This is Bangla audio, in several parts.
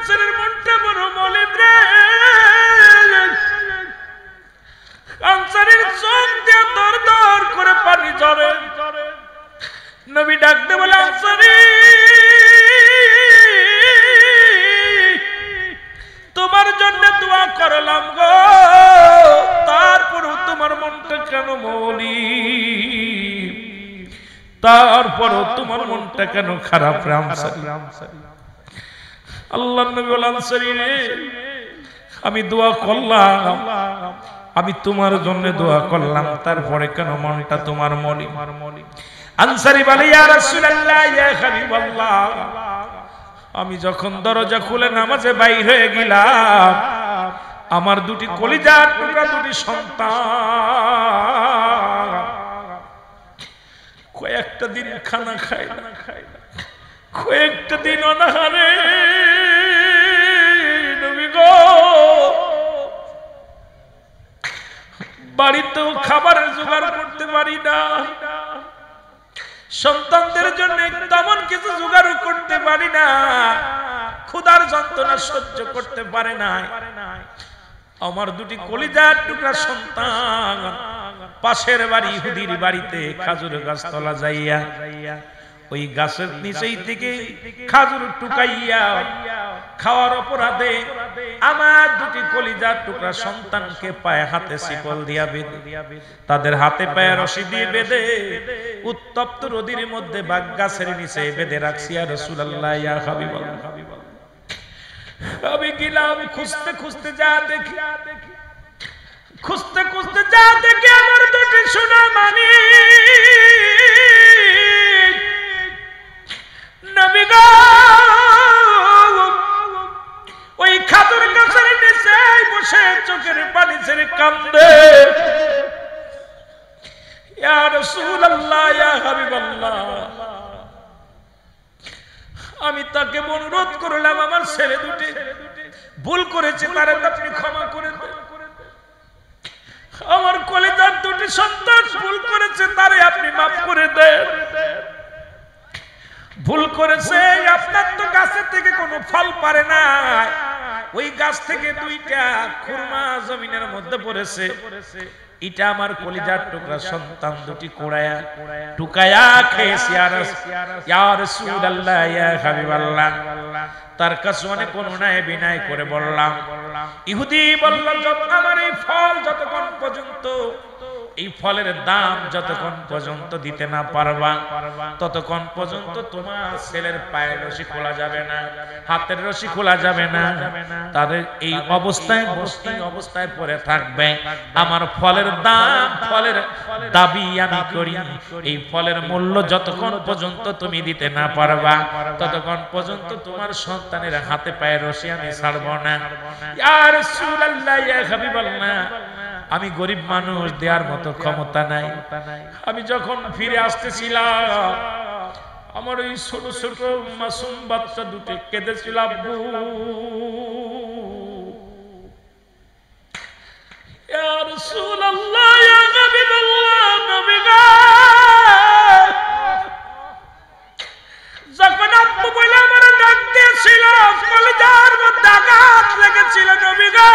আনসারীর মনটা বড় মলিন রে। আনসারীর চোখ দিয়ে দর দর করে পানি ঝরে। নবী ডাকতে বলে, আনসারী তোমার জন্য দোয়া করলাম গো, তারপরও তোমার মনটা কেন মলিন? তারপরও তোমার মনটা কেন খারাপ রে আনসারী? আল্লাহর নবী বলেন, আনসারী রে আমি দোয়া করলাম, আমি তোমার জন্য দোয়া করলাম, তারপরে কেন মনটা তোমার মলিন? আনসারী বলে, ইয়া রাসূলুল্লাহ ইয়া হাবিবাল্লাহ, আমি যখন দরজা খুলে নামাজে বাইর হয়ে গেলাম, আমার দুটি কলিজার টুকরা দুটি সন্তান কয়েকটা দিন খানা খায় না, কয়েকটা দিন অনাহারে। নবী গো, বাড়িতেও খাবারের জোগাড় করতে পারি না, সন্তানদের জন্য তেমন কিছু জোগাড় করতে পারি না, ক্ষুধার যন্ত্রণা সহ্য করতে পারে না। আমার দুটি কলিজার টুকরা সন্তান পাশের বাড়ি ইহুদির বাড়িতে খাজুর গাছ তলা যাইয়া ওই গাছের নিচেই থেকে খাজুর টুকাইয়া খাওয়ার অপরাধে আমার দুটি কলিজার টুকরা সন্তানকে পায়ে হাতে শিকল দিয়া বেঁধে, তাদের হাতে পায়ে রশি দিয়ে বেঁধে উত্তপ্ত রোদের মধ্যে বাগ গাছের নিচে বেঁধে রাখছি। ইয়া রাসূলুল্লাহ ইয়া হাবিবাল্লাহ, আমি গেলাম খুঁজতে খুঁজতে যা দেখি, খুঁজতে খুঁজতে যা দেখি আমার দুটি সোনা মানি নবী গো ওই খাজুর গাছের নিচে বসে চোখের পানি ছেড়ে কান্দে। ইয়া রাসূলুল্লাহ ইয়া হাবিবাল্লাহ, আমি তাকে অনুরোধ করলাম, আমার ছেলে দুটি ভুল করেছে, তারে আপনি ক্ষমা করে দেন। আমার কলিজার দুটি সন্তান ভুল করেছে, তারে আপনি মাফ করে দেন। ভুল করেছে, আপনার তো গাছের থেকে কোনো ফল পারে না, ওই গাছ থেকে দুইটা খুরমা জমিনের মধ্যে পড়েছে, এটা আমার কলিজার টুকরা সন্তান দুটি কোড়ায়া টুকায়া খেয়েছি। ইয়া রাসূলুল্লাহ ইয়া হাবিবাল্লাহ, তার কাছে অনেক অনুনয় বিনয় করে বললাম। ইহুদি বলল, আমার এই ফল যতক্ষণ পর্যন্ত, এই ফলের দাম যতক্ষণ পর্যন্ত দিতে না পারবা, ততক্ষণ পর্যন্ত তোমার ছেলের পায়ের রশি খোলা যাবে না, হাতের রশি খোলা যাবে না, তাদের এই অবস্থায় অবস্থায় পড়ে থাকবে। আমার ফলের দাম, ফলের দাবি আমি করি, এই ফলের মূল্য যতক্ষণ পর্যন্ত তুমি দিতে না পারবা, ততক্ষণ পর্যন্ত তোমার সন্তানের হাতে পায়ে রশি আমি ছাড়ব না। ইয়া রাসূলুল্লাহ ইয়া হাবিবাল্লাহ, আমি গরিব মানুষ, দেওয়ার মতো ক্ষমতা নাই। আমি যখন ফিরে আসতেছিলাম, আমার ওই ছোট ছোট মাসুম বাচ্চা দুটো কেঁদেছিল, আব্বু ইয়া রাসূলুল্লাহ ইয়া হাবিবাল্লাহ, নবী গো যখন আব্বু বলে আমার ডাক দিয়েছিল, কলিজার মধ্যে আঘাত লেগেছিল। নবী গো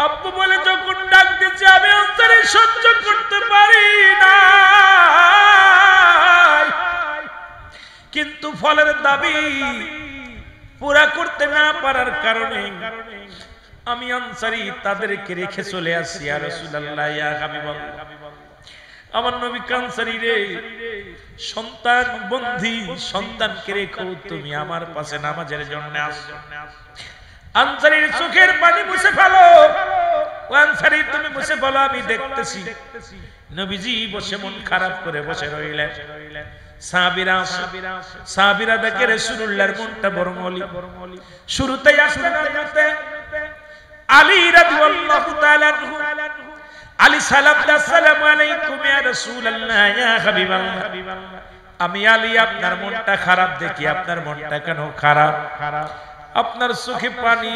আব্বু বলে যখন ডাক দিচ্ছে, আমি অন্তরে সহ্য করতে পারি না, কিন্তু ফলের দাবি পুরা করতে না পারার কারণে আমি আনসারী তাদেরকে রেখে চলে আসি। ইয়া রাসূলুল্লাহ ইয়া হাবিবাল্লাহ, আমার নবী আনসারী রে, সন্তান বন্ধী সন্তানকে রেখো তুমি আমার পাশে নামাজের জন্য আসো। আনসারীর চোখের পানি মুছে ফেলো, ও আনসারী তুমি মুছে ফেলো, আমি দেখতেছি। নবীজি বসে মন খারাপ করে বসে রইলেন। সাহাবীরা দেখে রাসূলুল্লাহর মনটা বড় মলিন। শুরুতেই আসলেন আলী রাদিয়াল্লাহু তাআলা আনহু। আলী সালাম দা, আসসালামু আলাইকুম ইয়া রাসূলুল্লাহ ইয়া হাবিবাল্লাহ। আমি আলী আপনার মনটা খারাপ দেখি, আপনার মনটা কেন খারাপ? আপনার চোখে পানি।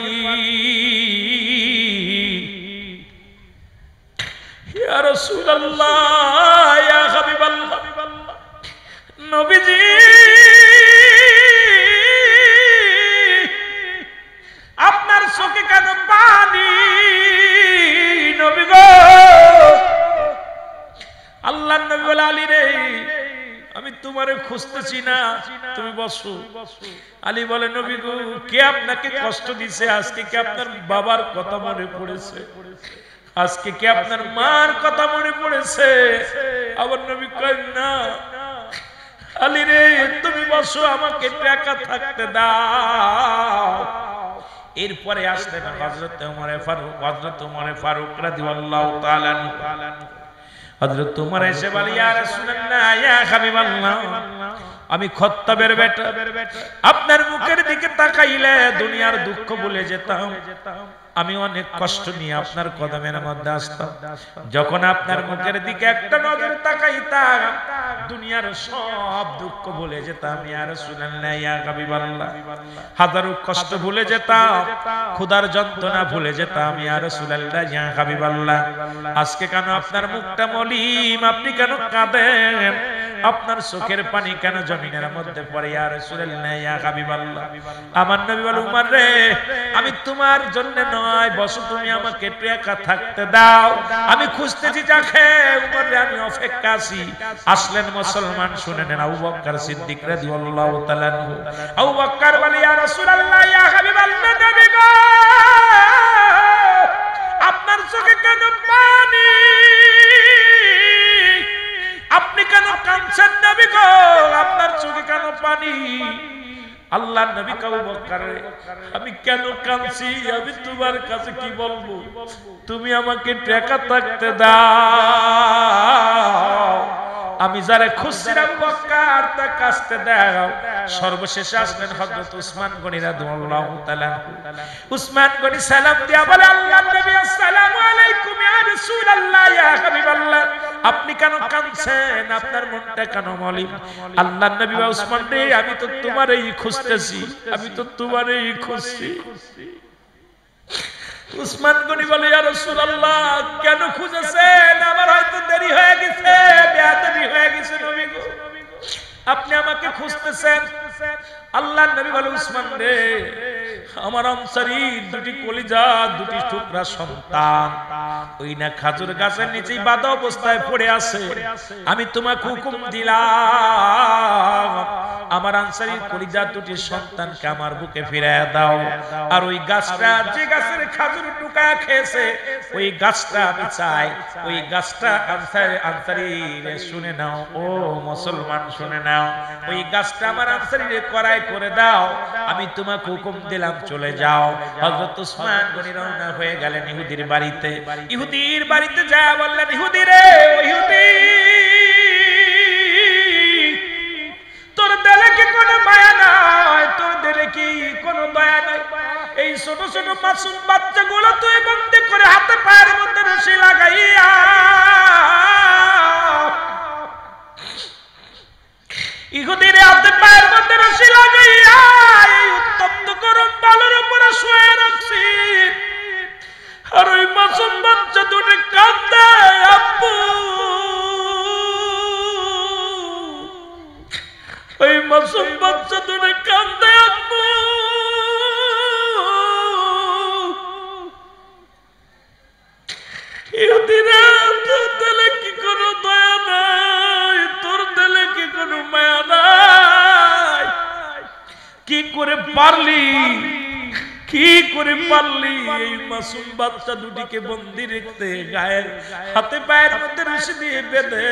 ইয়া রাসূলুল্লাহ ইয়া হাবিবাল্লাহ, নবীজি আল্লাহর নবী বলে আলী রে আমি তোমারে খুঁজতেছি না, তুমি বসো। আলী বলে নবী গো কে আপনাকে কষ্ট দিছে? আজকে কি আপনার বাবার কথা মনে পড়েছে? আজকে কি আপনার মার কথা মনে পড়েছে? আবার নবী কয় না। আলী রে তুমি বসো, আমাকে টাকা থাকতে দাও। এরপরে আসলেন হযরত ওমর ফারুক রাদিয়াল্লাহু তাআলা আনহু। হযরত ওমর এসে বলে ইয়া রাসূলুল্লাহ ইয়া হাবিবাল্লাহ, আমি খাত্তাবের বেটা, আপনার মুখের দিকে তাকাইলে দুনিয়ার দুঃখ ভুলে যেতাম। আমি অনেক কষ্ট নিয়ে আপনার কদমের মধ্যে আসতাম। যখন আপনার মুখের দিকে একটা নজর তাকাইতাম দুনিয়ার সব দুঃখ ভুলে যেতাম। ইয়া রাসূলুল্লাহ ইয়া হাবিবাল্লাহ, হাজারো কষ্ট ভুলে যেতাম, ক্ষুধার যন্ত্রণা ভুলে যেতাম। ইয়া রাসূলুল্লাহ ইয়া হাবিবাল্লাহ, আজকে কেন আপনার মুখটা মলিন? আপনি কেন কাঁদেন? আপনার চোখের পানি কেন জমিনের মধ্যে পড়ে? ইয়া রাসূলুল্লাহ ইয়া হাবিবাল্লাহ, আমার নবী বলে উমর রে আমি তোমার জন্য নয়, বসো তুমি আমাকে একটু একা থাকতে দাও, আমি খুঁজতেছি যাকে। উমর রে আমি অপেক্ষা আছি। আসলেন মুসলমান, শুনে নেন আবু বকর সিদ্দিক রাদিয়াল্লাহু তাআলা আনহু। আবু বকর বলে ইয়া রাসূলুল্লাহ ইয়া হাবিবাল্লাহ, নবী গো আপনার চোখে কেন পানি? আপনি কেন কাঁদছেন নবী গো? আপনার চোখে কেন পানি? আল্লাহর নবী আবু বকর আমি কেন কাঁদছি আমি তোমার কাছে কি বলবো? তুমি আমাকে টাকা থাকতে দাও। আমি যারা খুঁজছিলাম বকর তা কাছতে দাও। সর্বশেষে আসলেন হযরত উসমান গনি রাদিয়াল্লাহু তাআলা। উসমান গনি সালাম দিয়া বলে আল্লাহর নবী আসসালামু আলাইকুম ইয়া রাসূলুল্লাহ ইয়া হাবিবাল্লাহ, আপনি কেন কাঁদছেন? আপনার মনটা কেন মলিন? আল্লাহর নবী বা উসমান রে আমি তো তোমারই খুঁজতেছি, আমি তো তোমারই খুঁজছি। উসমান গনি বলে ইয়া রাসূলুল্লাহ কেন খুঁজেছেন? আমার হয়তো দেরি হয়ে গেছে, বেয়াদবি হয়ে গেছে নবী গো, আপনি আমাকে খুঁজতেছেন। আল্লাহর নবী বলে উসমান রে আমার আনসারী দুটি কলিজা দুটি টুকরা সন্তান ওই না খাজুর গাছের নিচেই বাঁধা অবস্থায় পড়ে আছে। আমি তোমাকে হুকুম দিলাম আমার আনসারী কলিজা দুটি সন্তানকে আমার বুকে ফিরিয়ে দাও। আর ওই গাছটা যে গাছের খাজুর টুকা খেয়েছে ওই গাছটা আমি চাই, ওই গাছটা আনসারী শুনে নাও, ও মুসলমান শুনে নাও, ওই গাছটা আমার আনসারীরে করাই করে দাও। আমি তোমাকে হুকুম দিলাম চলে যাও। হযরত উসমান গনি রওনা হয়ে গেলেন ইহুদির বাড়িতে। ইহুদির বাড়িতে যা বললেন ইহুদি রে ও ইহুদি তোর দিলে কি কোনো মায়া নাই? তোর দিলে কি কোনো দয়া নাই? এই ছোট ছোট মাসুম বাচ্চাগুলো তুই বন্দী করে হাতে পায়ের মধ্যে রশি লাগাইয়া ইহুদির হাতে পায়ের মধ্যে রশি লাগাইয়া এই উত্তপ্ত গরম বালুর উপরে শুয়ে রাখছি। আর ওই মাসুম বাচ্চা দুটো কাঁদে আব্বু, ওই মাসুম বাচ্চা দুটো কাঁদে আব্বু। ইহুদিরা তোর দিলে কি কোনো দয়া নাই? তোর দিলে কি কোনো মায়া নাই? কি করে পারলি, কি করে পারলি এই মাসুম বাচ্চা দুটিকে বন্দী রেখতে, গায়ের হাতে পায়ের মধ্যে রশি দিয়ে বেঁধে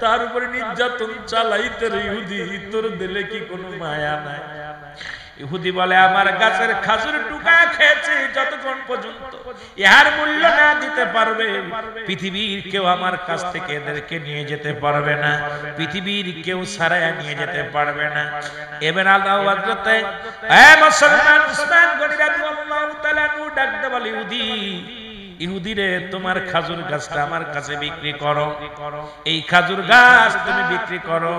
তার উপরে নির্যাতন চালাইতে? ইহুদি তোর দিলে কি কোনো মায়া নাই? ইহুদি বলে আমার গাছের খাজুর টুকা খেয়েছে যতক্ষণ পর্যন্ত ইহার মূল্য না দিতে পারবে পৃথিবীর কেউ আমার কাছ থেকে এদেরকে নিয়ে যেতে পারবে না, পৃথিবীর কেউ ছাড়াইয়া নিয়ে যেতে পারবে না। এবার আল্লাহু আকবার এ মুসলমান উসমান গনি রাদিয়াল্লাহু তাআলা নু ডাকতে বলে ইহুদি, ইহুদি রে তোমার খাজুর গাছটা আমার কাছে বিক্রি করো, এই খাজুর গাছ তুমি বিক্রি করো।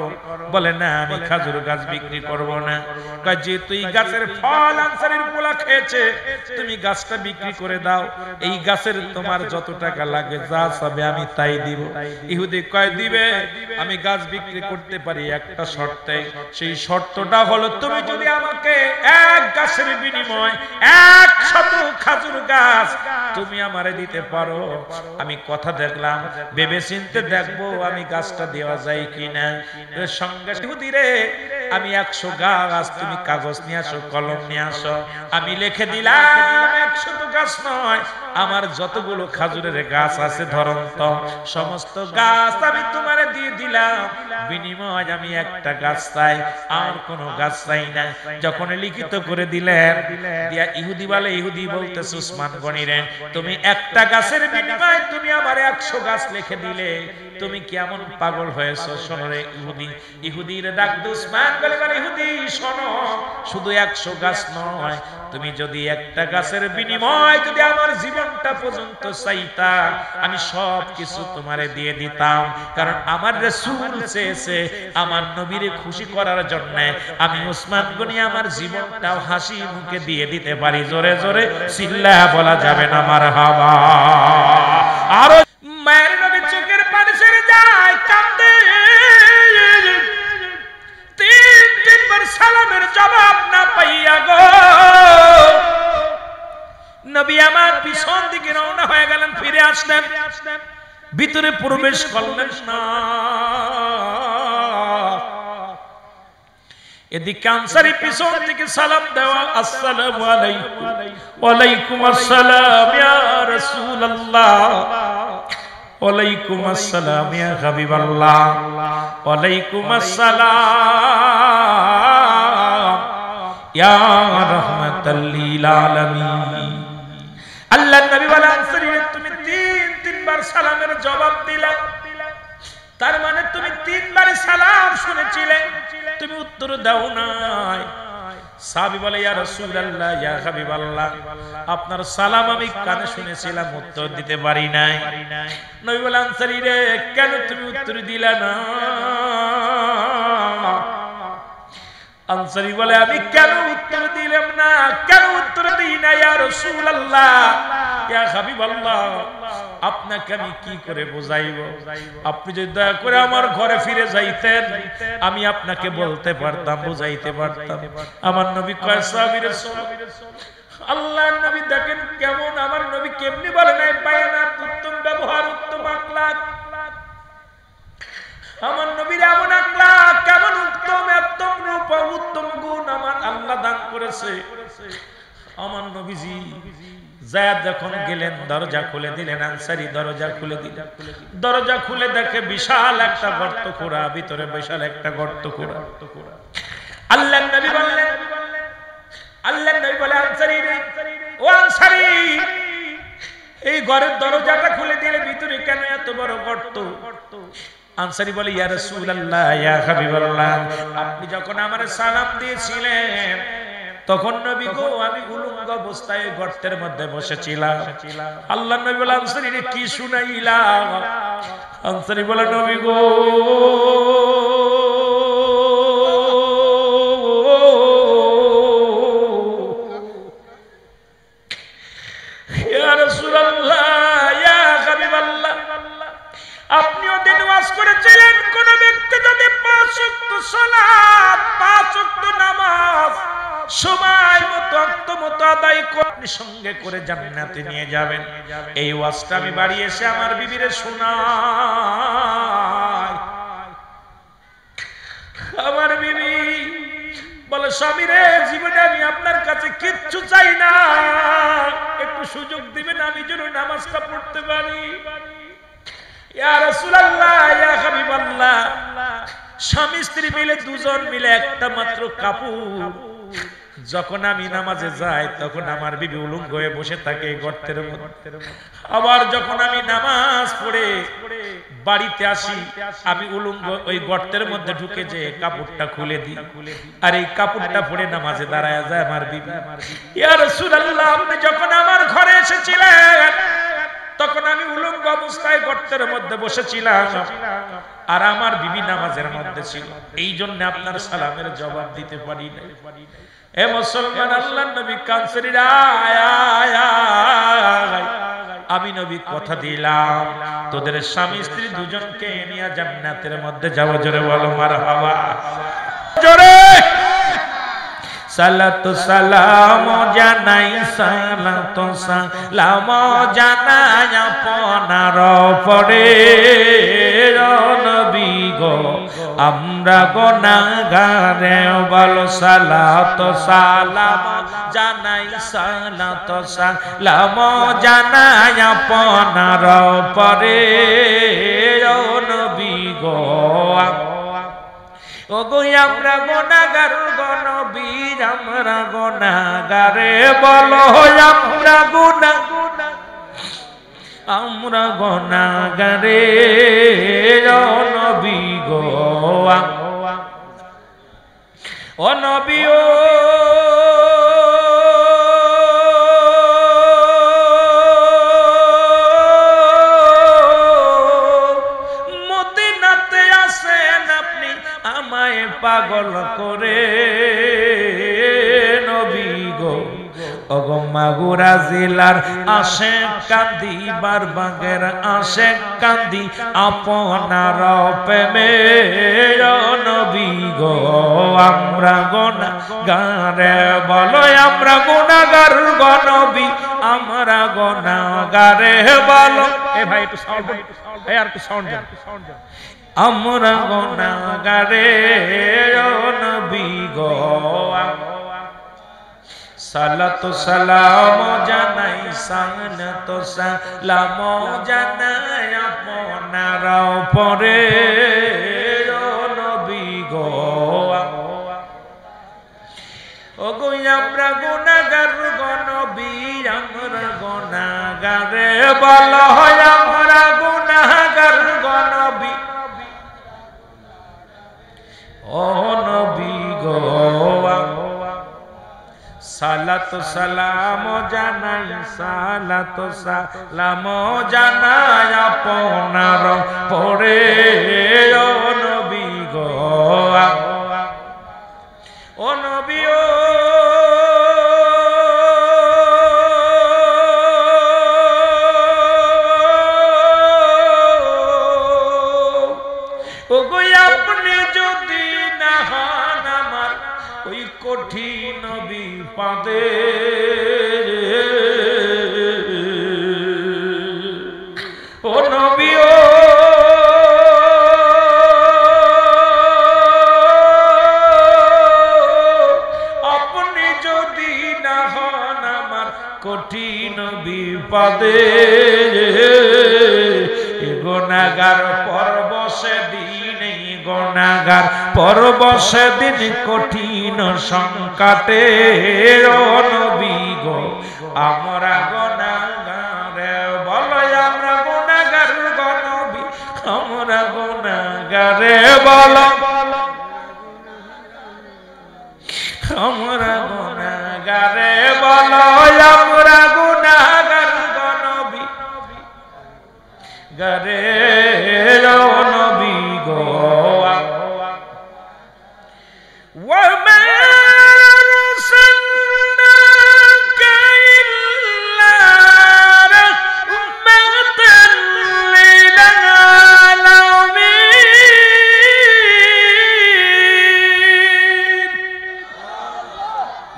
বলে না আমি খাজুর গাছ বিক্রি করব না। কয় যে তুই গাছের ফল আনসারীর পোলা খেয়েছে তুমি গাছটা বিক্রি করে দাও, এই গাছের তোমার যত টাকা লাগে যা সবে আমি তাই দিব। ইহুদি কয় দিবে, আমি গাছ বিক্রি করতে পারি একটা শর্তে, সেই শর্তটা হলো তুমি যদি আমাকে এক গাছের বিনিময় 100 খাজুর গাছ তুমি আমারে আমারে দিতে পারো, আমি কথা দেখলাম, ভেবে চিনতে দেখবো আমি গাছটা দেওয়া যায় কিনা। সঙ্গে ইহুদি রে, আমি 100 গাছ, তুমি কাগজ নিয়ে আসো, কলম নিয়ে আসো, আমি লিখে দিলাম 100 গাছ নয়, আমার যতগুলো খাজুরের গাছ আছে ধরন্ত সমস্ত গাছ আমি তোমারে দিয়ে দিলাম, বিনিময় আমি একটা গাছ চাই, আর কোনো গাছ চাই না। যখন লিখিত করে দিলেন, দিয়া ইহুদি বলে, ইহুদি বলতেছে উসমান গনি রে, তুমি একটা গাছের বিনিময়ে তুমি আমার 100 গাছ লিখে দিলে, তুমি কেমন পাগল হয়েছো? শোনো রে ইহুদি, ইহুদির ডাক উসমান বলে, ইহুদি শোনো, শুধু 100 গাছ নয়, তুমি যদি একটা গাছের বিনিময় যদি আমার জীবনটা পর্যন্ত চাইতা, আমি সব কিছু তোমারে দিয়ে দিতাম, কারণ আমার রাসূল চেয়েছে আমার নবীরে খুশি করার জন্য আমি উসমান গনি আমার জীবনটাও হাসি মুখে দিয়ে দিতে পারি। জোরে জোরে চিল্লায়া বলা যাবে না মারহাবা। আর মায়ের নবী চোখের পানি ছেড়ে যায়, কাঁদে, তিনবার সালামের জবাব না পাইয়া গো নবী আমার পিছন দিকে রওনা হয়ে গেলেন, ফিরে আসলেন, ভিতরে প্রবেশ করলেন না। এদিকে আনসারী পিছন থেকে সালাম দেওয়া, আসসালামু আলাইকুম। ওয়ালাইকুম আসসালাম ইয়া রাসূলুল্লাহ। ওয়ালাইকুম আসসালাম ইয়া হাবিবাল্লাহ। ওয়ালাইকুম আসসালাম ইয়া রাহমাতাল লিল আলামিন। আল্লাহর নবী বলেন, আনসারী তুমি তিনবার সালামের জবাব দিলা, তার মানে তুমি 3 বারই সালাম শুনেছিলে, তুমি উত্তর দাও নাই। সাহাবী বলে, ইয়া রাসূলুল্লাহ ইয়া হাবিবাল্লাহ, আপনার সালাম আমি কানে শুনেছিলাম, উত্তর দিতে পারি নাই। নবী বলে, আনসারী রে, কেন তুমি উত্তর দিলা না? আনসারী বলে, আমি কেন উত্তর দিলাম না, কেন উত্তর দিই না ইয়া রাসূলুল্লাহ ইয়া হাবিবাল্লাহ, আপনাকে আমি কি করে বোঝাইবো? আপনি যদি দয়া করে আমার ঘরে ফিরে যাইতেন, আমি আপনাকে বলতে পারতাম, বুঝাইতে পারতাম। আমার নবী কয়, সাহাবীরে আল্লাহর নবী দেখেন কেমন, আমার নবী কেমনি বলে নাই বায়ানাত, উত্তম ব্যবহার, উত্তম আখলাক, আমার নবীর এমন আখলাক, কেমন উত্তম, উত্তম রূপ, উত্তম গুণ আমার আল্লাহ দান করেছে। আমার নবীজি যায়েদ যখন গেলেন, দরজা খুলে দিলেন, আনসারী দরজা খুলে দিলেন, দরজা খুলে দেখে বিশাল একটা গর্ত খোঁড়া, ভিতরে বিশাল একটা গর্ত খোঁড়া। আল্লাহর নবী বললেন, আল্লাহর নবী বলে, আনসারী রে, ও আনসারী, এই ঘরের দরজাটা খুলে দিলে ভিতরে কেন এত বড় গর্ত? আনসারী বলে, ইয়া রাসূলুল্লাহ ইয়া হাবিবাল্লাহ, আপনি যখন আমারে সালাম দিয়েছিলেন তখন নবী গো আমি উলঙ্গ অবস্থায় গর্তের মধ্যে বসেছিলাম। আল্লাহর নবী বলে, আনসারী রে কি শুনাইলা? আনসারী বলে, নবী গো ইয়া রাসূলুল্লাহ ইয়া হাবিবাল্লাহ, আপনিও দিন ওয়াজ করেছিলেন, কোন ব্যক্তি যদি 5 ওয়াক্ত সালাত, 5 ওয়াক্ত নামাজ সময় মতো ওয়াক্ত মতো আদায় করে আপনি সঙ্গে করে জান্নাতে নিয়ে যাবেন। এই ওয়াজটা আমি বাড়ি এসে আমার বিবিরে শোনাই। আমার বিবি বলে, স্বামী রে, জীবনে আমি আপনার কাছে কিচ্ছু চাই না, একটু সুযোগ দিবেন আমি যেন নামাজটা পড়তে পারি। ইয়া রাসূলুল্লাহ ইয়া হাবিবাল্লাহ, স্বামী স্ত্রী মিলে দুজন মিলে একটা মাত্র কাপড়, যখন আমি নামাজে যাই তখন আমার বিবি উলঙ্গ হয়ে বসে থাকে গর্তের মধ্যে, আবার যখন আমি নামাজ পড়ে বাড়িতে আসি আমি উলঙ্গ ওই গর্তের মধ্যে ঢুকে যে কাপড়টা খুলে দিই, আর এই কাপড়টা পরে নামাজে দাঁড়ায় যায় আমার বিবি। ইয়া রাসূলুল্লাহ, আপনি যখন আমার ঘরে এসেছিলেন তখন আমি উলঙ্গ অবস্থায় গর্তের মধ্যে বসেছিলাম, আর আমার বিবি নামাজের মধ্যে ছিল, এই জন্য আপনার সালামের জবাব দিতে পারি না। এ মুসলমান, আল্লাহর নবী কানসরিরা, আমি নবী কথা দিলাম তোদের স্বামী স্ত্রী দুজনকে নিয়ে জান্নাতের মধ্যে যাবো। জোরে বলো মারহাবা, জোরে। সালাতু সালাম জানাই সালাতু সালাম জানাই আপনার পরে নবী গো আমরা গুনাহগারে বলো সালাতু সালাম জানাই সালাতু সালাম জানাই আপনার পরে নবী গো ওগো আমরা গুনাহগার গো নবী আমরা গুনাহগারে বলো আমরা গুনাহগারে নবী গো ও নবী ও মদিনাতে আসেন আপনি আমায় পাগল করে নবী গো ওগো মাগুরা জেলার আশেক কান্দি বারবাগের আশেক কান্দি আপনার প্রেমে নবী গো আমরা গুনাহগারে বলো আমরা গুনাহগার গো নবী আমরা গুনাহগারে বলো এ ভাই একটু সাউন্ড এই আর একটু সাউন্ড আমরা গুনাহগারে নবী গো সালাতু সালাম জানাই সালাতু সালাম জানাই আপনার পরে নবী গো ওগো আমরা গুনাহগার গো নবী আমরা গুনাহগারে বলো আমরা গুনাহগার গো নবী ও নবী গো সালাতু সালাম জানাই সালাতু সালাম জানাই আপনার পরে ও নবী গো ও নবী ও ওগো আপনি যদি না হন আমার ওই কঠিন বিপদে ও নবী ও আপনি যদি না হন আমার কঠিন বিপদে গুনাহগার পরবশে দিন গুনাহগার পরবশে দিন কঠিন সংকটে নবী গো আমরা গুনাহগারে বলো আমরা গুনাহগার গো নবী আমরা গুনাহগারে বলো আমরা গুনাহগারে বলো আমরা গুনাহগার গো নবী গারে নবী গো ওয়া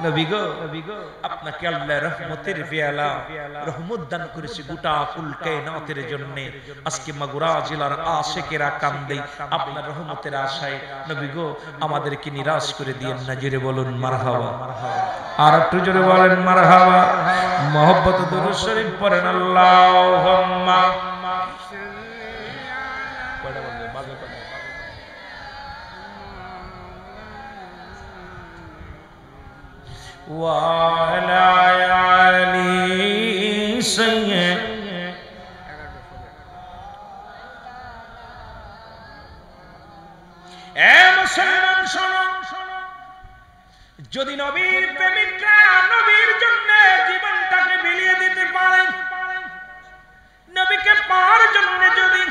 নবী গো আপনাকে আল্লাহ রহমতের পেয়ালা রহমত দান করেছে গোটা কুল কায়নাতের জন্য আজকে মাগুরা জেলার আশিকেরা কান্দে আপনার রহমতের আশায় নবী গো আমাদেরকে নিরাশ করে দিয়েন না জোরে বলুন মারহাবা আর একটু জোরে বলেন মারহাবা মহব্বত দুরূদ শরীফ পড়েন আল্লাহুম্মা وعلى آل سيدنا এ মুসলমান শোনো যদি নবীর প্রেমিকরা নবীর জন্য জীবনটাকে বিলিয়ে দিতে পারে নবীকে পাওয়ার জন্য যদি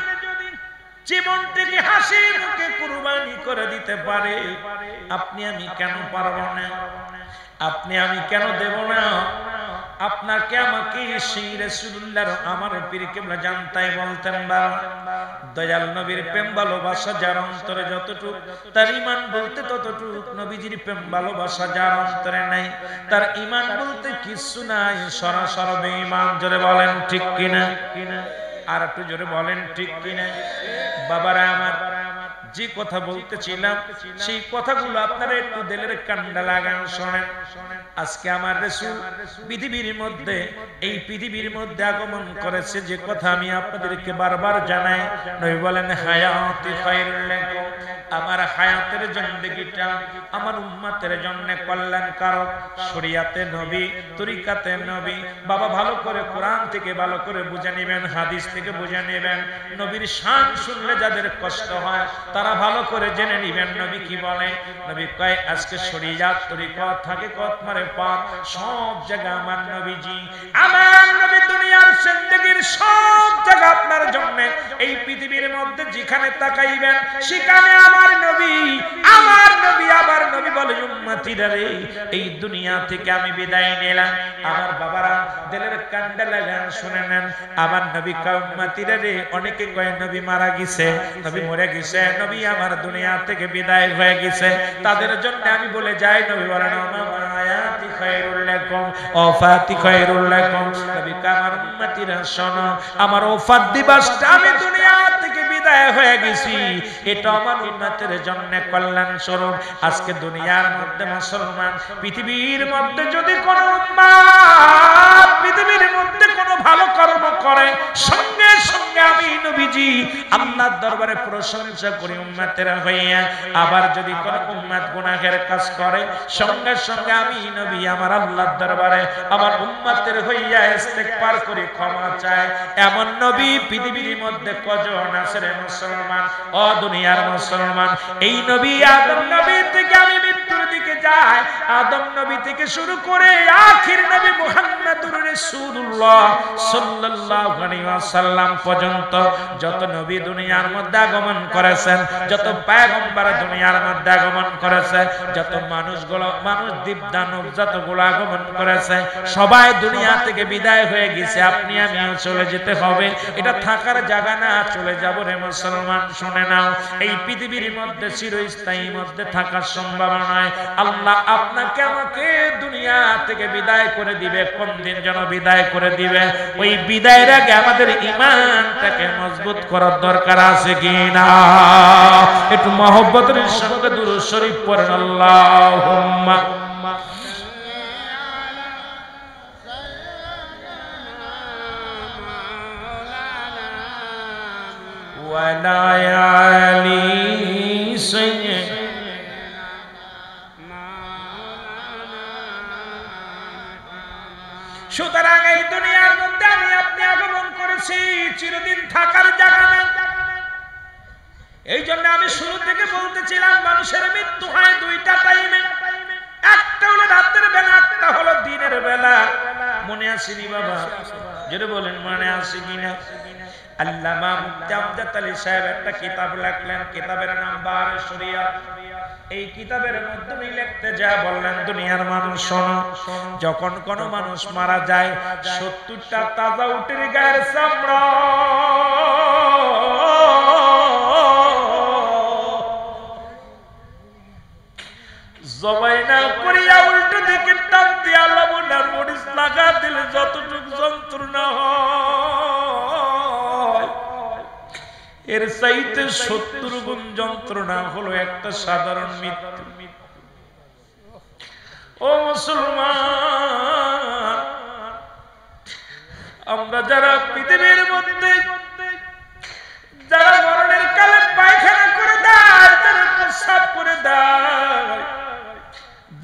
জীবনটাকে হাসি মুখে কুরবানি করে দিতে পারে আপনি আমি কেন পারবো না আপনি আমি কেন দেব না আপনাকে আমাকে সেই রাসূলুল্লাহর আমার পীর কিবলা জানতাই বলতেন বা দয়াল নবীর প্রেম ভালোবাসা যার অন্তরে যতটুক তার ঈমান বলতে ততটুক নবীজির প্রেম ভালোবাসা যার অন্তরে নাই তার ঈমান বলতে কিছু নাই সরাসর বেঈমান জোরে বলেন ঠিক কিনা আর একটু জোরে বলেন ঠিক কিনা বাবারা আমার যে কথা বলতেছিলাম সেই কথাগুলো আপনারা একটু দিলের কান্ডা লাগান শোনেন আজকে আমার রাসূল পৃথিবীর মধ্যে এই পৃথিবীর মধ্যে আগমন করেছে যে কথা আমি আপনাদেরকে বারবার জানাই নবী বলেন হায়াতি খায়রুল লাকুম আমার হায়াতের জিন্দেগিটা আমার উম্মতের জন্য কল্যাণকারক শরীয়তে নবী তরিকাতে নবী বাবা ভালো করে কোরআন থেকে ভালো করে বুঝে নেবেন হাদিস থেকে বুঝে নেবেন নবীর শান শুনলে যাদের কষ্ট হয় তারা ভালো করে জেনে নেবেন নবী কি বলে নবী কয় আজকে শরীয়ত তরিকত থাকে কত মারে পাক সব জায়গা আমার নবীজি আমার নবী দুনিয়ার জিন্দেগির সব জায়গা আপনার জন্য এই পৃথিবীর মধ্যে যেখানে তাকাইবেন সেখানে আমার নবী আবার নবী বলে উম্মতিরা রে এই দুনিয়া থেকে আমি বিদায় নিলাম আমার বাবারা দিলের কান্ডা লাগান শুনে নেন আমার নবী কয় উম্মতিরা রে অনেকে কয় নবী মারা গেছে নবী মরে গেছে নবী আমার দুনিয়া থেকে বিদায় হয়ে গেছে তাদের জন্য আমি বলে যাই নবী বলেন হায়াতি খায়রুল লাকুম ওয়াফাতি খায়রুল লাকুম নবী কয় আমার উম্মতিরা শোনো আমার ওফাত দিবসটা আমি দুনিয়া থেকে বিদায় হয়ে গেছি এটা আমার উম্মতের জন্য কল্যাণ স্বরূপ আজকে দুনিয়ার মধ্যে মুসলমান পৃথিবীর মধ্যে যদি কোন উম্মত পৃথিবীর মধ্যে কোন ভালো কর্ম করে সঙ্গে সঙ্গে আমি নবীজি আল্লাহর দরবারে প্রশংসা করি উম্মতের হইয়া আবার যদি কোন উম্মত গুনাহের কাজ করে সঙ্গে সঙ্গে আমি নবী আমার আল্লাহর দরবারে আমার উম্মতের হইয়া ইস্তেগফার করি ক্ষমা চাই এমন নবী পৃথিবীর মধ্যে কজন আছে রে মুসলমান ও দুনিয়ার মুসলমান এই নবী আদম নবী থেকে আমি মৃত্যুর দিকে যাই আদম নবী থেকে শুরু করে আখির নবী মুহাম্মদুর রাসূলুল্লাহ সাল্লাল্লাহু আলাইহি ওয়াসাল্লাম পর্যন্ত যত নবী দুনিয়ার মধ্যে আগমন করেছেন যত পয়গম্বর দুনিয়ার মধ্যে আগমন করেছে যত মানুষ দীপদানব যতগুলো আগমন করেছে সবাই দুনিয়া থেকে বিদায় হয়ে গেছে আপনি আমিও চলে যেতে হবে এটা থাকার জায়গা না চলে যাব রে মুসলমান শুনে নাও এই পৃথিবীর মধ্যে চিরস্থায়ী মধ্যে থাকার সম্ভাবনা নয় আল্লাহ আপনাকে আমাকে দুনিয়া থেকে বিদায় করে দিবে কোন দিন যেন বিদায় করে দিবে ওই বিদায়ের আগে আমাদের ঈমানটাকে মজবুত করার দরকার আছে কিনা একটু মহব্বতের সঙ্গে দুরূদ শরীফ পড়েন আল্লাহুম্মা ওয়ালা আলি সাইয়্যিদিনা সুতরাং এই দুনিয়ার মধ্যে আমি আপনি আগমন করেছি চিরদিন থাকার জায়গা না এই জন্য আমি শুরু থেকে বলতেছিলাম মানুষের মৃত্যু হয় দুইটা টাইমে একটা হলো রাতের বেলা একটা হলো দিনের বেলা মনে আসেনি বাবা যেটা বলেন মনে আসে কিনা আল্লামা মুফতি আমজাদ আলী সাহেব একটা কিতাব লিখলেন কিতাবের নাম বারে শরিয়াত এই কিতাবের মধ্যে লিখতে যা বললেন দুনিয়ার মানুষ শোনো যখন কোন মানুষ মারা যায় 70টা তাজা উটের গায়ের চামড়া জবাই না করিয়া উল্টো দিকে টান দিয়া লবণ আর মরিচ লাগা দিলে যতটুকু যন্ত্রণা হয় এর চাইতে 70 গুণ যন্ত্রণা হলো একটা সাধারণ মৃত্যু ও মুসলমান আমরা যারা পৃথিবীর মধ্যে যারা মরণের কালে পায়খানা করে দেয় যারা প্রস্রাব করে দেয়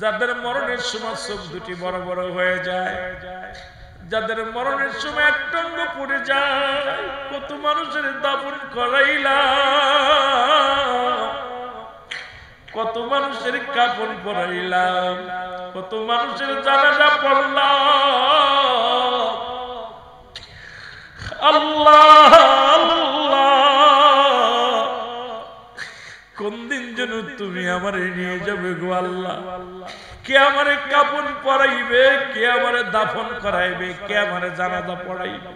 যাদের মরণের সময় চোখ দুটি বড় বড় হয়ে যায় যাদের মরণের সময় একটা অঙ্গ পড়ে যায় কত মানুষের দাফন করাইলাম কত মানুষের কাফন পরাইলাম কত মানুষের জানাজা পড়লাম আল্লাহ আল্লাহ কোন দিন যেন তুমি আমারে নিয়ে যাবে গো আল্লাহ। কে আমারে কাফন পরাইবে, কে আমারে দাফন করাইবে, কে আমারে জানাজা পড়াইবে।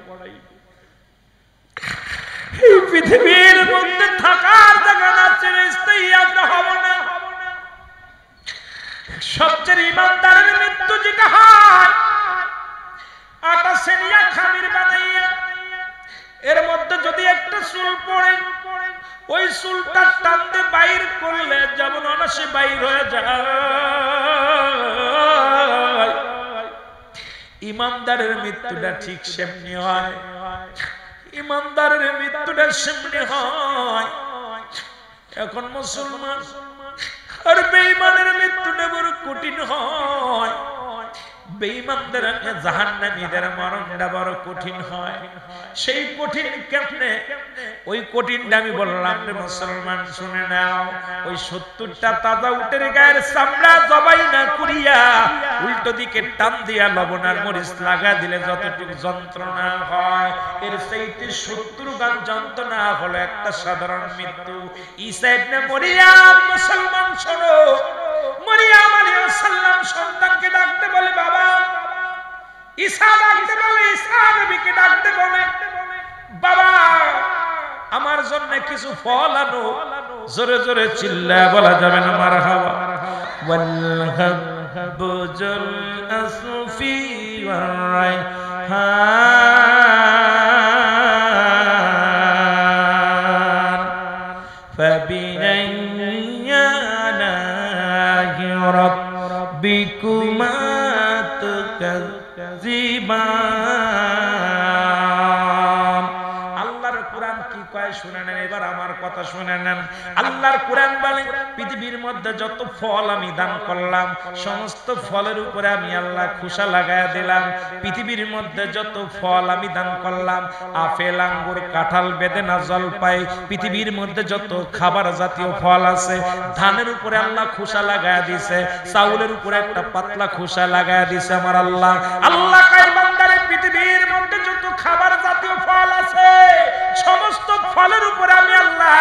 এই পৃথিবীর মধ্যে থাকার জায়গা না ছেড়ে স্থায়ী আমরা হব না। সবচেয়ে ইমানদারের মৃত্যু যেটা হয়, আটা সেনিয়া খামির বানাইয়া এর মধ্যে যদি একটা চুল পড়ে, ওই চুলটা টানতে বাইর করলে যেমন অনাসে বাইর হয়ে যায়, ইমানদারের মৃত্যুটা ঠিক সেমনি হয়। ইমানদারের মৃত্যুটা সেমনি হয়। এখন মুসলমান আর বেঈমানের মৃত্যুটা বড় কঠিন হয়। বেঈমানদের জাহান্নামীদের মরণটা বড় কঠিন হয়। সেই কঠিন কেমনে? ওই কঠিনটা আমি বললাম রে মুসলমান, শুনে নাও। ওই 70টা তাজা উটের গায়ের চামড়া জবাই না করিয়া উল্টো দিকে টান দিয়া লবণ আর মরিচ লাগা দিলে যতটুকু যন্ত্রণা হয়, এর চাইতে 70 গান যন্ত্রণা হলো একটা সাধারণ মৃত্যু। ঈসা ইবনে মরিয়ম, মুসলমান শোনো, মরিয়ম আলাইহিস সালাম সন্তানকে ডাকতে বলে বাবা। ঈসা ডাকতে বলে, ঈসা নবীকে ডাকতে বলে বাবা আমার জন্য কিছু ফল আনো। জোরে জোরে চিল্লায় বলা যাবে না মারহাবা। ওয়াল হাবজুল আসফি ওয়ার রায়হান ফাবিআইয়ি আলাহি রাব্বিকুমা তুকাজ্জিবান। আল্লাহর কোরআন কি কয় শুনে নেন, এবার আমার কথা শুনে নেন। আল্লাহর কোরআন বলে পৃথিবীর মধ্যে যত ফল আমি দান করলাম, সমস্ত ফলের উপরে আমি আল্লাহ খোসা লাগায়া দিলাম। পৃথিবীর মধ্যে যত ফল আমি দান করলাম, আপেল, আঙ্গুর, কাঁঠাল, বেদেনা, জলপাই, পৃথিবীর মধ্যে যত খাবার জাতীয় ফল আছে, ধানের উপরে আল্লাহ খোসা লাগায়া দিয়েছে, চাউলের উপরে একটা পাতলা খোসা লাগায়া দিয়েছে আমার আল্লাহ। আল্লাহ কয় বান্দারে পৃথিবীর মধ্যে যত খাবার জাতীয় ফল আছে, সমস্ত ফলের উপরে আমি আল্লাহ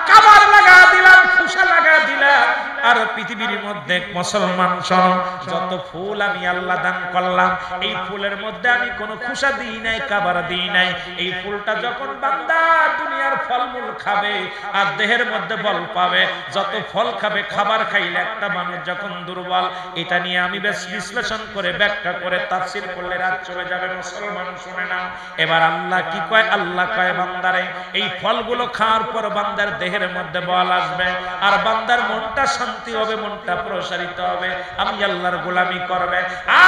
খাবার লাগা দিলাম, খোসা লাগা দিলাম। আর পৃথিবীর মধ্যে মুসলমান শোনো, যত ফুল আমি আল্লাহ দান করলাম, এই ফুলের মধ্যে আমি কোনো খোসা দিই নাই, খাবার দিই নাই। এই ফুলটা যখন বান্দা দুনিয়ার ফলমূল খাবে আর দেহের মধ্যে বল পাবে, যত ফল খাবে, খাবার খাইলে একটা মানুষ যখন দুর্বল, এটা নিয়ে আমি বেশ বিশ্লেষণ করে ব্যাখ্যা করে তাফসীর করলে রাত চলে যাবে। মুসলমান শুনে নাও, এবার আল্লাহ কি কয়? আল্লাহ কয় বান্দারে এই ফলগুলো খাওয়ার পর বান্দার দেহের মধ্যে বল আসবে, আর বান্দার মনটা শান্তি হবে, মনটা প্রসারিত হবে, আমি আল্লাহর গোলামি করবে।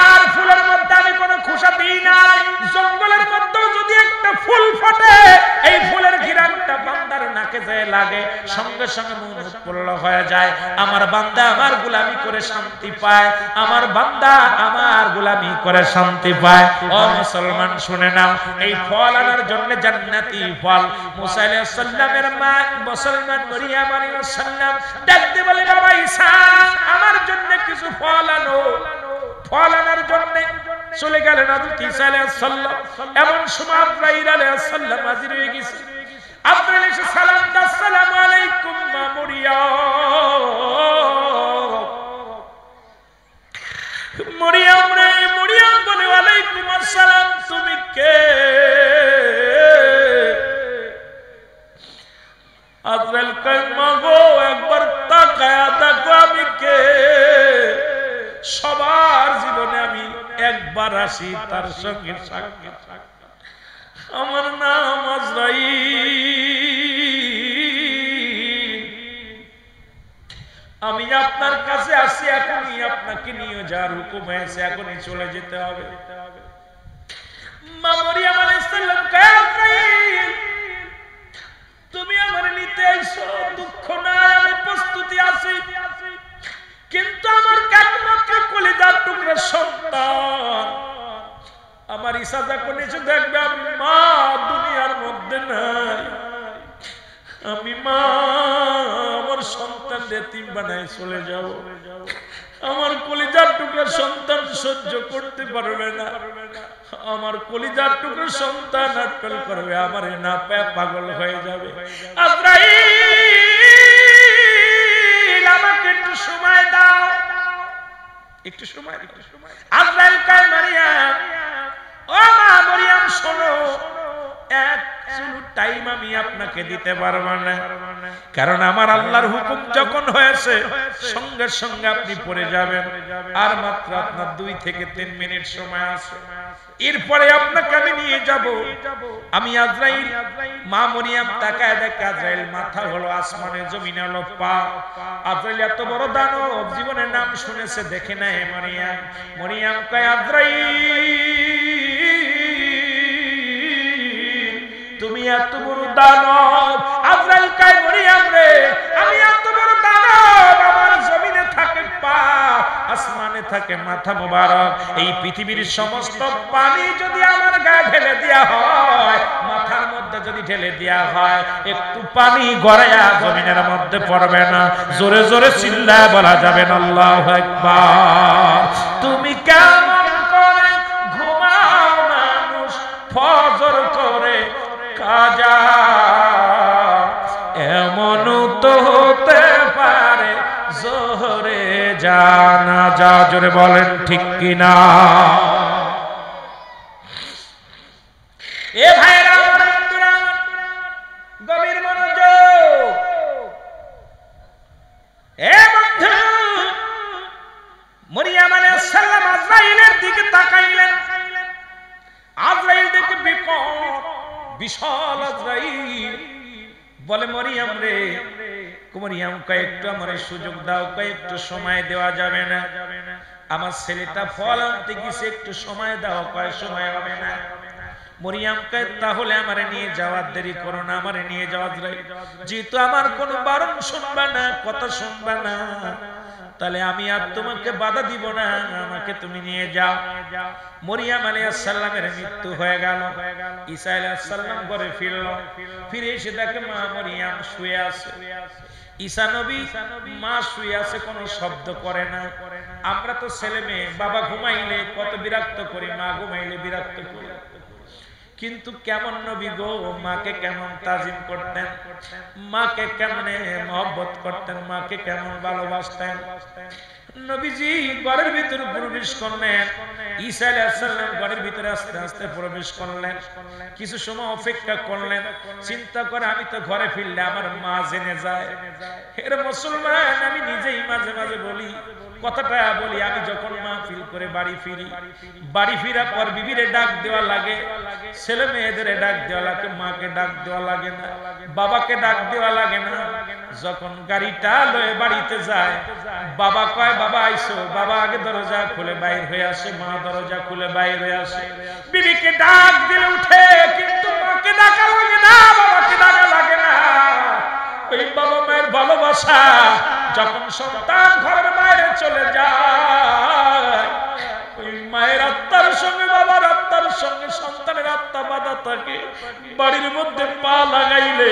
আর ফুলের মধ্যে আমি কোনো খোসা দিই নাই। জঙ্গলের মধ্যে যদি একটা ফুল ফোটে, এই ফুলের ঘিরানটা বান্দার নাকে যায় লাগে, সঙ্গে সঙ্গে মন উৎফুল্ল হয়ে যায়। আমার বান্দা আমার গোলামি করে শান্তি পায়, আমার বান্দা আমার গোলামি করে শান্তি পায়। ও মুসলমান শুনে নাও, এই ফল আনার জন্য জান্নাতি ফল মুসা আলাইহিস সালামের মা মুসলমান মরিয়ম আলাইহিস সালাম ডাকতে বলে বাবা ঈসা আমার জন্য কিছু ফল আনো। ফল আনার জন্য চলে গেলেন হযরত ঈসা আলাইহিস সালাম। এমন সময় আজরাইল আলাইহিস সালাম হাজির হয়ে গেছে। আজরাইল এসে সালাম দাও, আসসালামু আলাইকুম মা মরিয়ম। মরিয়ম রে, মরিয়ম বলে ওয়ালাইকুম আসসালাম, তুমি কে? আজরাইল কয় মাগো একবার তাকায়া দেখো আমি কে। সবার জীবনে আমি একবার আসি, তার সঙ্গে সাক্ষাৎ। আমার নাম আজরাইল, আমি আপনার কাছে আসি, এখনই আপনাকে নিয়ে যাওয়ার হুকুম হয়েছে, এখনই চলে যেতে হবে। মা মরিয়ম আলাইহিস সালাম কয় আজরাইল তুমি আমার নিতে আইছো, দুঃখ নাই, আমি প্রস্তুতি আছি, কিন্তু আমার একমাত্র কলিজার টুকরা সন্তান আমার ঈসা যখন এসে দেখবে আমি মা দুনিয়ার মধ্যে নাই, আমি মা আমার সন্তান এতিম বানায় চলে যাব, আমার কলিজার টুকরা সন্তান সহ্য করতে পারবে না, আমার কলিজার টুকরা সন্তান আটকল করবে, আমার না পায় পাগল হয়ে যাবে। আজরাইল সময় দাও, একটু সময়। আজরাইল কয় মারিয়াম, ও মা মরিয়ম শোনো, এক চুলু টাইম আমি আপনাকে দিতে পারবো না, কারণ আমার আল্লাহর হুকুম যখন হয়েছে সঙ্গে সঙ্গে আপনি পড়ে যাবেন। আর মাত্র আপনার 2 থেকে 3 মিনিট সময় আছে, এরপরে আপনাকে আমি নিয়ে যাব। আমি আজরাইল, মা মরিয়ম তাকায় দেখে আজরাইল মাথা হলো আসমানে, জমিনে হলো পা। আজরাইল এত বড় দানব, জীবনের নাম শুনেছে দেখে নাই মরিয়ম। মরিয়ম কয় আজরাইল তুমি এত বড় দানব। আজরাইল কয় মরিয়ম রে, আমি এত বড় দানব, আমার জমিনে থাকে পা, আসমানে থাকে মাথা মোবারক। এই পৃথিবীর সমস্ত পানি যদি আমার গায়ে ঢেলে দেয়া হয়, মাথার মধ্যে যদি ঢেলে দেয়া হয়, একটু পানি গড়াইয়া জমিনের মধ্যে পড়বে না। জোরে জোরে চিল্লায় বলা যাবে না আল্লাহু আকবার। তুমি কেমন করে ঘুমাও মানুষ ফজর করে কাজা, এমন তো হতে পারে জোহরে জানাজা। জোরে বলেন ঠিক কিনা? এ ভাইরা বন্ধুরা, গভীর মনোযোগ। এ বন্ধু, মরিয়ম আলাইহিস সালাম আজরাইলের দিকে তাকাইলেন। আজরাইল দেখে বিপদ, বিশাল আজরাইল। বলে মরিয়ম রে, মরিয়ম কয়েকটু আমার সুযোগ দাও, কয়েকটু সময় দেওয়া যাবে না? আমার ছেলেটা ফল আনতে গেছে, একটু সময় দাও। কয় সময় হবে না। মরিয়ম কয় তাহলে আমারে নিয়ে যাওয়ার দেরি করো না, আমারে নিয়ে যাওয়া যায়। যেহেতু আমার কোনো বারণ শুনবা না, কথা শুনবা না, তাহলে আমি আর তোমাকে বাধা দিব না, আমাকে তুমি নিয়ে যাও। মরিয়ম আলাইহিস সালামের মৃত্যু হয়ে গেল। ঈসা আলাইহিস সালাম ঘরে ফিরল। ফিরে এসে দেখে মা মরিয়ম শুয়ে আছে। ঈসা নবী মা শুয়ে আছে, কোনো শব্দ করে না। আমরা তো ছেলে মেয়ে, বাবা ঘুমাইলে কত বিরক্ত করি, মা ঘুমাইলে বিরক্ত করি। কিন্তু কেমন নবী গো, মাকে কেমন তাজিম করতেন, মাকে কেমনে মহব্বত করতেন, মাকে কেমন ভালোবাসতেন। নবীজি ঘরের ভিতরে প্রবেশ করলেন। ঈসা আলাইহিস সালাম ঘরের ভিতরে আস্তে আস্তে প্রবেশ করলেন। কিছু সময় অপেক্ষা করলেন, চিন্তা করে আমি তো ঘরে ফিরলে আমার মা জেনে যায়। এর মুসলমান, আমি নিজেই মাঝে মাঝে বলি, কথাটা বলি, আমি যখন মাহফিল করে বাড়ি ফিরি, বাড়ি ফিরার পর বিবিরে ডাক দেওয়া লাগে, ছেলে মেয়েদের ডাক দেওয়া লাগে, মাকে ডাক দেওয়া লাগে না, বাবাকে ডাক দেওয়া লাগে না। যখন গাড়িটা লয়ে বাড়িতে যায়, বাবা কয় বাবা আইসো, বাবা আগে দরজা খুলে বাইর হয়ে আসে, মা দরজা খুলে বাইর হয়ে আসে। বিবিকে ডাক দিলে উঠে, কিন্তু মাকে ডাকা লাগে না, বাবাকে ডাকা লাগে না। ওই বাবা মায়ের ভালোবাসা, যখন সন্তান ঘরের বাইরে চলে যায়, ওই মায়ের আত্মার সঙ্গে বাবার আত্মার সঙ্গে সন্তানের আত্মা বাঁধা থাকে। বাড়ির মধ্যে পা লাগাইলে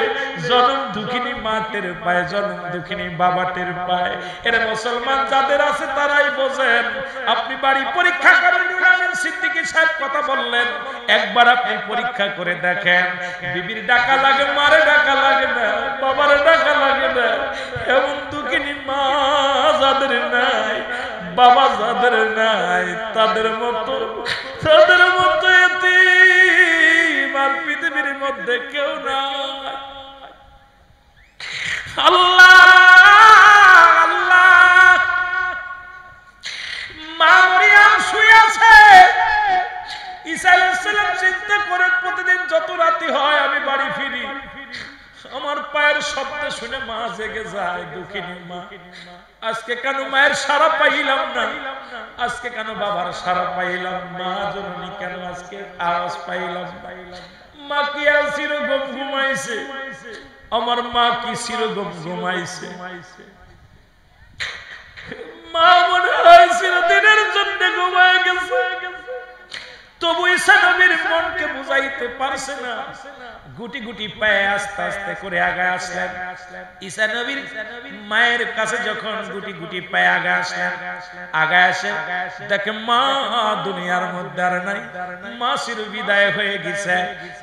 জনম দুঃখিনী মা টের পায়, জনম দুঃখিনী বাবা টের পায়। এর মুসলমান যাদের আছে তারাই বোঝেন। আপনি বাড়ি পরীক্ষা করেন, ইমাম সিদ্দিকী সাহেব কথা বললেন, একবার আপনি পরীক্ষা করে দেখেন, বিবির ডাকা লাগে, মারে ডাকা লাগে না, বাবার ডাকা লাগে না। এমন দুঃখিনী মা যাদের নাই, বাবা যাদের নাই, তাদের মতো এতিম আর পৃথিবীর মধ্যে কেউ নাই। আল্লাহ আল্লাহ, মা মরিয়ম শুয়ে আছে। ঈসা আলাইহিস সালাম চিন্তা করে, প্রতিদিন যত রাতি হয় আমি বাড়ি ফিরি, আমার পায়ের শব্দ শুনে মা জেগে যায়। দুঃখিনী মা, আজকে কেন মায়ের সারা পাইলাম না, আজকে কেন বাবার সারা পাইলাম, মা জননী কেন আজকে আওয়াজ পাইলাম। মা কি আর চিরগম ঘুমাইছে? আমার মা কি চিরগম ঘুমাইছে? মা মনে হয় চিরদিনের জন্য ঘুমায় গেছে। তবু ঈসা নবীর মনকে বুঝাইতে পারছে না, গুটি গুটি পায়ে আস্তে আস্তে করে আগায় আসলেন। ঈসা নবীর মায়ের কাছে যখন গুটি গুটি পায়ে আগায় আসলেন, আগায় আসে দেখে মা দুনিয়ার মধ্যে আর নাই, মা চির বিদায় হয়ে গেছে।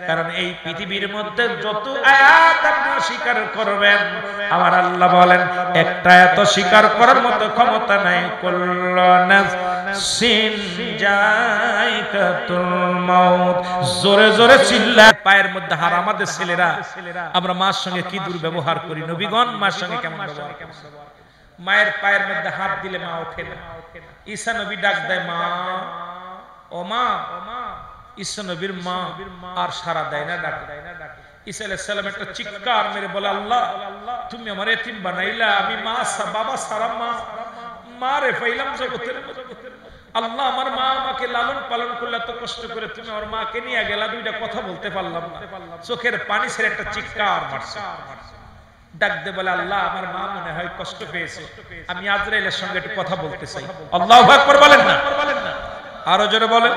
কারণ এই পৃথিবীর মধ্যে যত আয়াত আপনি স্বীকার করবেন, আমার আল্লাহ বলেন একটা এত স্বীকার করার মতো ক্ষমতা নাই। কুল্লু নাফসিন যায়কাতুল মাউত, জোরে জোরে চিল্লায়। পায়ের মধ্যে হার। আমাদের ছেলেরা আমরা মার সঙ্গে কি দুর্ব্যবহার করি, নবীগণ মার সঙ্গে কেমন ব্যবহার করেন। মায়ের পায়ের মধ্যে হাত দিলে মা ওঠে না। ঈসা নবী ডাক দেয় মা, ও মা। ঈসা নবীর মা আর সারা দেয় না, ডাকে। ঈসা আলাইহিস সালাম একটা চিৎকার মেরে বলে, আল্লাহ তুমি আমার এতিম বানাইলা, আমি মা বাবা সারা মা রে পাইলাম জগতের। আল্লাহ আমার মা আমাকে লালন পালন করলে এত কষ্ট করে, তুমি আমার মাকে নিয়ে গেলা, দুইটা কথা বলতে পারলাম না। চোখের পানি ছেড়ে একটা চিৎকার মারছে। ডাক দে বলে, আল্লাহ আমার মা মনে হয় কষ্ট পেয়েছে, আমি আজরাইলের সঙ্গে একটু কথা বলতে চাই। আল্লাহু আকবার বলেন না, আরো জোরে বলেন।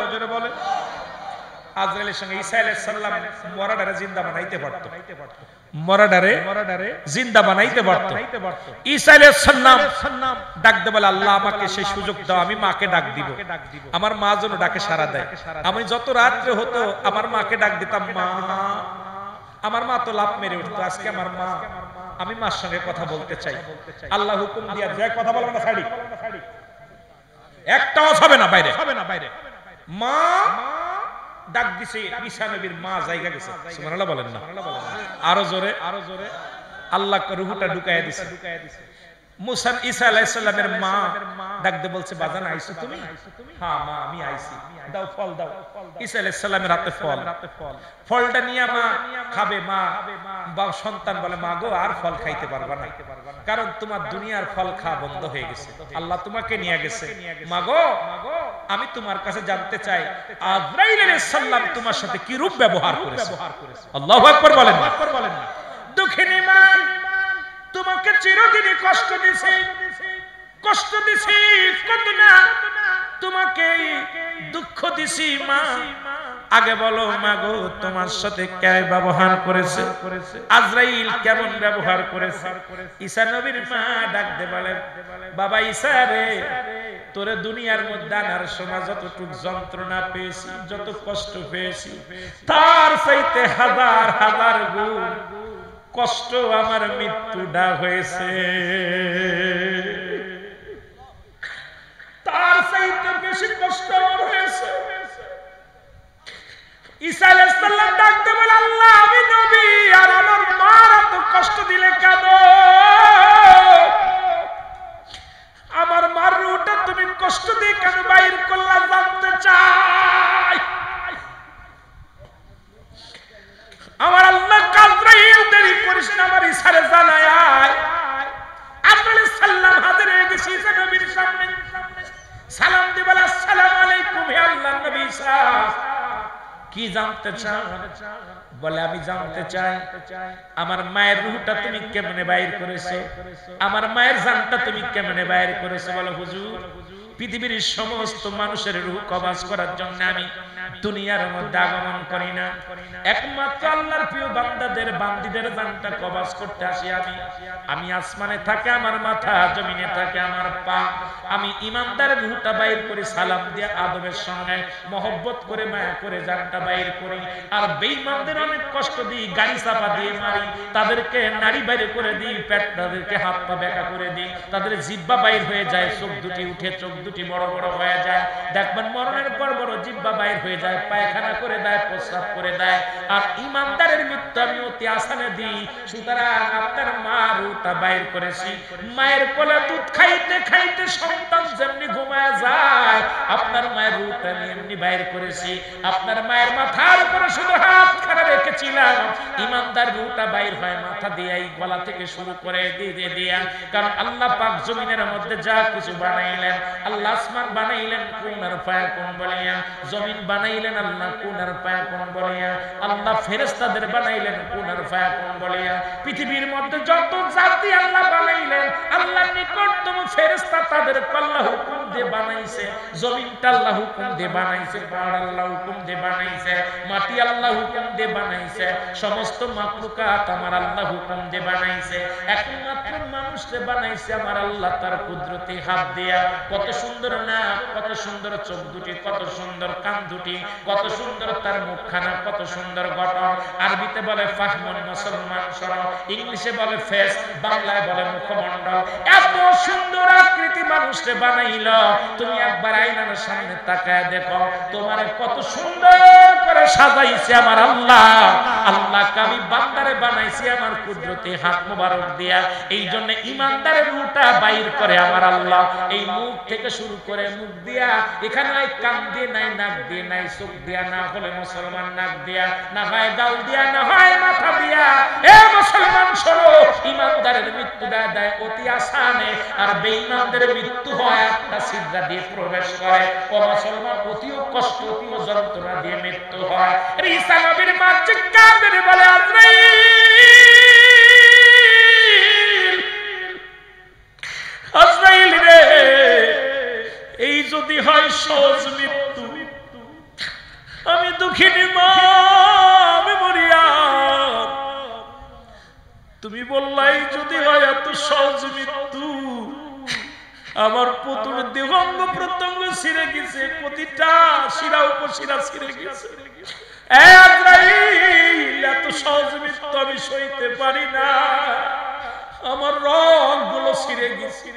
আজরাইলের সঙ্গে ঈসা আলাইহিস সালাম মরাডারে জিন্দা বানাইতে পারতো, মরাডারে জিন্দা বানাইতে পারতো। ঈসা আলাইহিস সালাম ডাক দে বলে, আল্লাহ আমাকে সেই সুযোগ দাও, আমি মাকে ডাক দিব, আমার মা যেন ডাকে সাড়া দেয়। আমি যত রাত্রে হতো আমার মাকে ডাক দিতাম, মা। আমার মা তো লাফ মেরে উঠতো, আজকে আমার মা, আমি মার সঙ্গে কথা বলতে চাই। আল্লাহ হুকুম দিয়া যে কথা বলবো না, ছাড়ি একটাও হবে না, বাইরে মা ডাক দিছে। ঈসা নবীর মা জায়গা গেছে, সুবহানাল্লাহ বলেন না, আরো জোরে। আল্লাহ রূহটা ঢুকাইয়া দিছে। মুসা ঈসা আলাইহিস সালামের মা ডাক দিয়ে বলছে, বাজান আইছো তুমি? হ্যাঁ মা আমি আইছি, দাও ফল দাও। ঈসা আলাইহিস সালামের হাতে ফল, ফলটা নিয়ে মা খাবে। মা বা সন্তান বলে, মা গো আর ফল খাইতে পারবা না, কারণ তোমার দুনিয়ার ফল খাওয়া বন্ধ হয়ে গেছে, আল্লাহ তোমাকে নিয়ে গেছে। মা গো আমি তোমার কাছে জানতে চাই, আজরাইল আলাইহিস সালাম তোমার সাথে কি রূপ ব্যবহার করেছে? আল্লাহু আকবার বলেন না। দুঃখিনী মা, তোমাকে চিরদিনই কষ্ট দিছি, কষ্ট দিছি কত না, তোমাকে দুঃখ দিছি মা। আগে বলো মা গো তোমার সাথে কে ব্যবহার করেছে? আজরাইল কেমন ব্যবহার করেছে? ঈসা নবীর মা ডাক দে বলে, বাবা ঈসা রে, তোরে দুনিয়ার মধ্যে আনার সময় যতটুক যন্ত্রণা পেয়েছি, যত কষ্ট পেয়েছি, তার চাইতে হাজার হাজার গুণ কষ্ট আমার মৃত্যুটা হয়েছে, তার চাইতে বেশি কষ্ট আমার হয়েছে। ঈসা আলাইহিস সালাম ডাকতে বলে, আল্লাহ আমি নবী আর আমার মার এত কষ্ট দিলে কেন? আমার মার রূহটা তুমি কষ্ট দিয়ে কেন বাইর করলা জানতে চাই। আমার আল্লাহ আজরাইল দেরি করিস না, আমার ঈসারে জানায় আয়। আজরাইল সালাম হাজির হয়ে গেছে ঈসা নবীর সামনে, সালাম দিয়ে বলে, আসসালামু আলাইকুম হে আল্লাহর নবী ঈসা, কি জানতে চাও? বলে আমি জানতে চাই আমার মায়ের রূহটা তুমি কেমনে বাইর করেছো, আমার মায়ের জানটা তুমি কেমনে বাইর করেছো? বলো হুজুর, পৃথিবীর সমস্ত মানুষের রূহ কবজ করার জন্য আমি দুনিয়ার মধ্যে আগমন করি না, একমাত্র আল্লাহর প্রিয় বান্দাদের বান্দীদের জানটা কবজ করতে আসি আমি আসমানে থাকে আমার মাথা, জমিনে থাকে আমার পা। আমি ইমানদারের রূহটা বাইর করি, সালাম দিয়ে আদবের সঙ্গে মহব্বত করে মায়া করে জানটা বাইর করি। আর বেঈমানদের অনেক কষ্ট দিই, গাড়ি চাপা দিয়ে মারি, তাদেরকে নাড়ি বাইর করে দিই, পেট তাদেরকে হাত পা বেঁকা করে দিই, তাদের জিহ্বা বাইর হয়ে যায়, চোখ দুটি উঠে চোখ দুটি বড় বড় হয়ে যায়। দেখবেন মরণের পর বড় জিহ্বা বাইর হয়ে যায়, পায়খানা করে দেয়, প্রস্রাব করে দেয়। আর ইমানদারের মৃত্যু আমি অতি আসানে দিই। সুতরাং আপনার মা রূহটা বাইর করেছি। মায়ের কোলে দুধ খাইতে খাইতে সন্তান যেমনি ঘুমায় যায়, আপনার মায়ের রূহটা আমি এমনি বাইর করেছি। আপনার মায়ের মাথার উপরে শুধু হাত খাড়া রেখেছিলাম, ইমানদার রূহটা বাইর হয় মাথা দিয়ে, গলা থেকে শুরু করে দিয়ে দিয়া। কারণ আল্লাহ পাক জমিনের মধ্যে যা কিছু বানাইলেন, আল্লাহ আসমান বানাইলেন কুন আর ফায়াকুন বলিয়া, জমিন বানাইলেন আল্লাহ কুন আর ফায়াকুন বলিয়া, আল্লাহ ফেরেশতাদের বানাইলেন কুন আর ফায়াকুন বলিয়া। পৃথিবীর মধ্যে যত জাতি আল্লাহ বানাইলেন, আল্লাহর নিকটতম ফেরেশতা তাদের আল্লাহ হুকুম দিয়ে বানাইছে, জমিনটা আল্লাহ হুকুম দিয়ে বানাইছে, পাহাড় আল্লাহ হুকুম দিয়ে বানাইছে, মাটি আল্লাহ হুকুম দিয়ে বানাইছে, সমস্ত মাখলুকাত আমার আল্লাহ হুকুম দিয়ে বানাইছে। একমাত্র মানুষকে বানাইছে আমার আল্লাহ তার কুদরতি হাত দিয়া। কত সুন্দর নাক, কত সুন্দর চোখ দুটি, কত সুন্দর কান দুটি, কত সুন্দর তার মুখখানা, কত সুন্দর গঠন। আরবিতে বলে ফাহমুন, মুসলমান সরল, ইংলিশে বলে ফেস, বাংলায় বলে মুখমণ্ডল। এত সুন্দর আকৃতি মানুষকে বানাইল, তুমি একবার আয়নার সামনে তাকায় দেখো তোমার কত সুন্দর করে সাজাইছে আমার আল্লাহ। আল্লাহকে আমি বান্দারে বানাইছি আমার কুদরতি হাত মোবারক দিয়া। এই জন্য ইমানদারের রূহটা বাইর করে আমার আল্লাহ এই মুখ থেকে শুরু করে, মুখ দিয়া এখানে নাই কান দিয়ে নাই, নাক দিয়ে নাই, চোখ দিয়া, না হলে মুসলমান নাক দিয়া, না হয় গাল দিয়া, না হয় মাথা দিয়া। এ মুসলমান শোনো, ইমানদারের মৃত্যু দেয় অতি আসানে, আর বেঈমানদের মৃত্যু হয় একটা সিজদা দিয়ে প্রবেশ করে। ও মুসলমান, অতিও কষ্ট, অতিও যন্ত্রণা দিয়ে মৃত্যু হয়। ঈসা নবীর মা চিৎকার করে বলে, আজরাইল, আজরাইল রে, এই যদি হয় সহজ মৃত্যু, আমি দুঃখিনী মা, আমি মরিয়াম, তুমি বললাই যদি হয় এত সহজ মৃত্যু, আমার পুতুর দেহাঙ্গ প্রত্যঙ্গ ছিঁড়ে গেছে, প্রতিটা শিরা উপশিরা ছিঁড়ে গেছে। এত সহজ মৃত্যু আমি সইতে পারি না, আমার রগ গুলো ছিঁড়ে গেছে,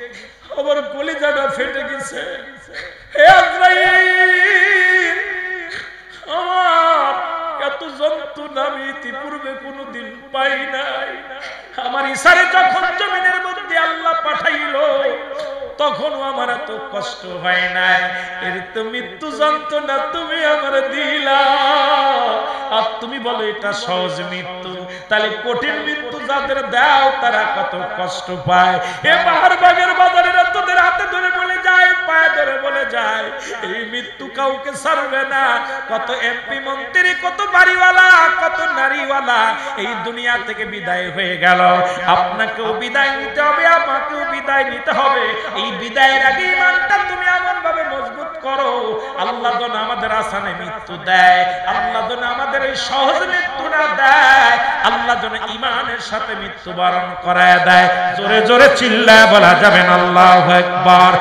আমার কলিজাটা ফেটে গেছে। আমার এত যন্ত্রণা আমি ইতিপূর্বে কোনোদিন পাই নাই। আমার ইশারে যখন জমিনের মধ্যে আল্লাহ পাঠাইলো, তখনও আমার এত কষ্ট হয় নাই। এর তো মৃত্যু যন্ত্রণা তুমি আমার দিলা, আর তুমি বলো এটা সহজ মৃত্যু। তাহলে কঠিন মৃত্যু যাদের দাও তারা কত কষ্ট পায়। এ বাহারবাগের বাজারেরা তোদের হাতে ধরে বলে যায়, পায়ে ধরে বলে যায়, এই মৃত্যু কাউকে ছাড়বে না। কত এমপি মন্ত্রী, কত বাড়িওয়ালা, কত নারীওয়ালা এই দুনিয়া থেকে বিদায় হয়ে গেল। আপনাকেও বিদায় নিতে হবে, আমাকেও বিদায় নিতে হবে। এই বিদায়ের আগে ইমানটা তুমি এমন ভাবে মজবুত করো, আল্লাহ যেন আমাদের আসানে মৃত্যু দেয়, আল্লাহ যেন আমাদের এই সহজ মৃত্যু না দেয়, আল্লাহ যেন ইমানের সাথে মৃত্যুবরণ করায় দেয়। জোরে জোরে চিল্লায় বলা যাবেন আল্লাহু আকবার।